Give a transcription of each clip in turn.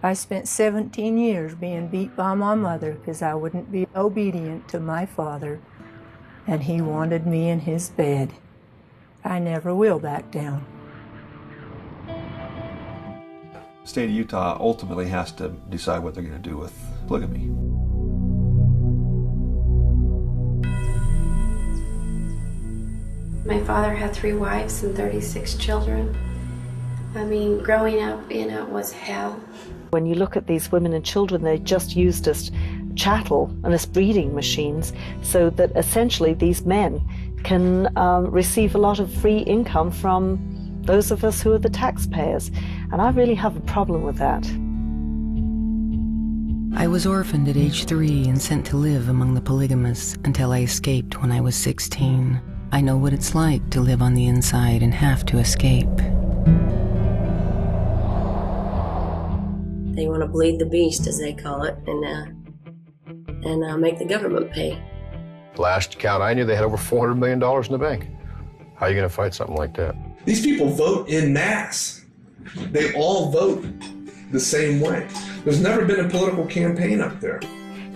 I spent 17 years being beat by my mother because I wouldn't be obedient to my father, and he wanted me in his bed. I never will back down. The state of Utah ultimately has to decide what they're going to do with polygamy. My father had 3 wives and 36 children. I mean, growing up in it was hell. When you look at these women and children, they're just used as chattel and as breeding machines, so that essentially these men can receive a lot of free income from those of us who are the taxpayers. And I really have a problem with that. I was orphaned at age 3 and sent to live among the polygamists until I escaped when I was 16. I know what it's like to live on the inside and have to escape. They want to bleed the beast, as they call it, and make the government pay. Last count I knew, they had over $400 million in the bank. How are you going to fight something like that? These people vote in mass. They all vote the same way. There's never been a political campaign up there.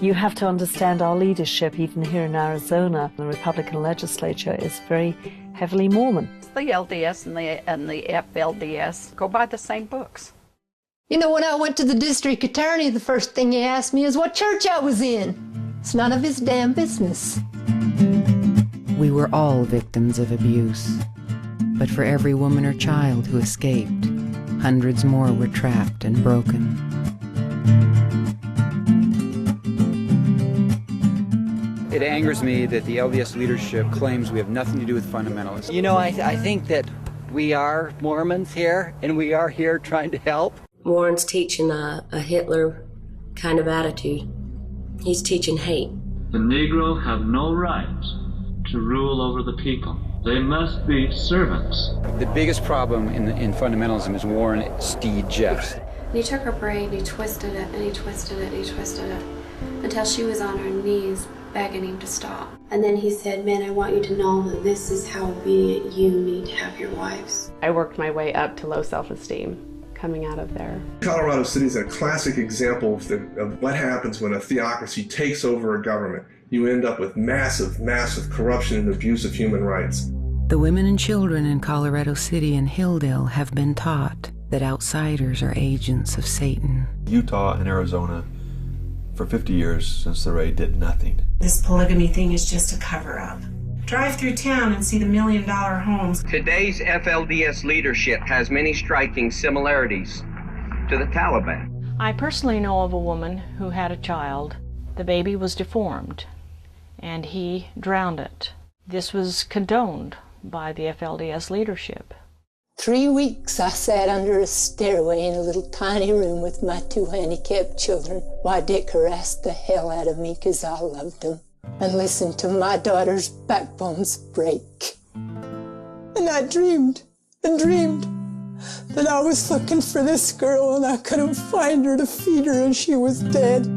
You have to understand our leadership, even here in Arizona. The Republican legislature is very heavily Mormon. The LDS and the FLDS go by the same books. You know, when I went to the district attorney, the first thing he asked me is what church I was in. It's none of his damn business. We were all victims of abuse. But for every woman or child who escaped, hundreds more were trapped and broken. It angers me that the LDS leadership claims we have nothing to do with fundamentalists. You know, I think that we are Mormons here, and we are here trying to help. Warren's teaching a Hitler kind of attitude. He's teaching hate. The Negro have no right to rule over the people. They must be servants. The biggest problem in fundamentalism is Warren Steed Jeffs. And he took her braid and he twisted it and he twisted it and he twisted it until she was on her knees begging him to stop. And then he said, "Men, I want you to know that this is how obedient you need to have your wives." I worked my way up to low self-esteem coming out of there. Colorado City is a classic example of what happens when a theocracy takes over a government. You end up with massive, massive corruption and abuse of human rights. The women and children in Colorado City and Hildale have been taught that outsiders are agents of Satan. Utah and Arizona, for 50 years since the raid, did nothing. This polygamy thing is just a cover-up. Drive through town and see the $1 million homes. Today's FLDS leadership has many striking similarities to the Taliban. I personally know of a woman who had a child. The baby was deformed, and he drowned it. This was condoned by the FLDS leadership. 3 weeks I sat under a stairway in a little tiny room with my 2 handicapped children while Dick harassed the hell out of me because I loved him, and listened to my daughter's backbones break. And I dreamed and dreamed that I was looking for this girl and I couldn't find her to feed her and she was dead.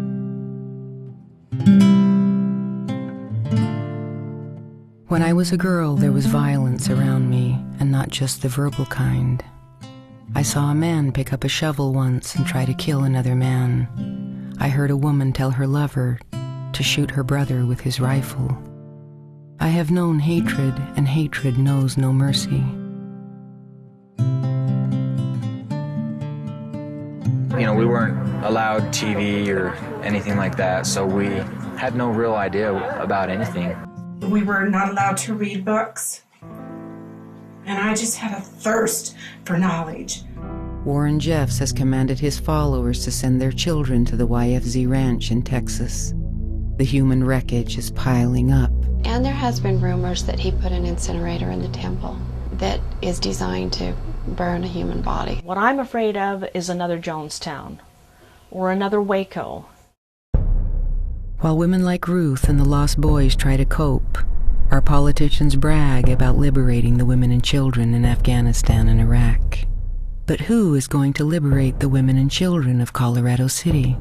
When I was a girl, there was violence around me, and not just the verbal kind. I saw a man pick up a shovel once and try to kill another man. I heard a woman tell her lover to shoot her brother with his rifle. I have known hatred, and hatred knows no mercy. You know, we weren't allowed TV or anything like that, so we had no real idea about anything. We were not allowed to read books, and I just had a thirst for knowledge. Warren Jeffs has commanded his followers to send their children to the YFZ ranch in Texas. The human wreckage is piling up. And there has been rumors that he put an incinerator in the temple that is designed to burn a human body. What I'm afraid of is another Jonestown or another Waco. While women like Ruth and the Lost Boys try to cope, our politicians brag about liberating the women and children in Afghanistan and Iraq. But who is going to liberate the women and children of Colorado City?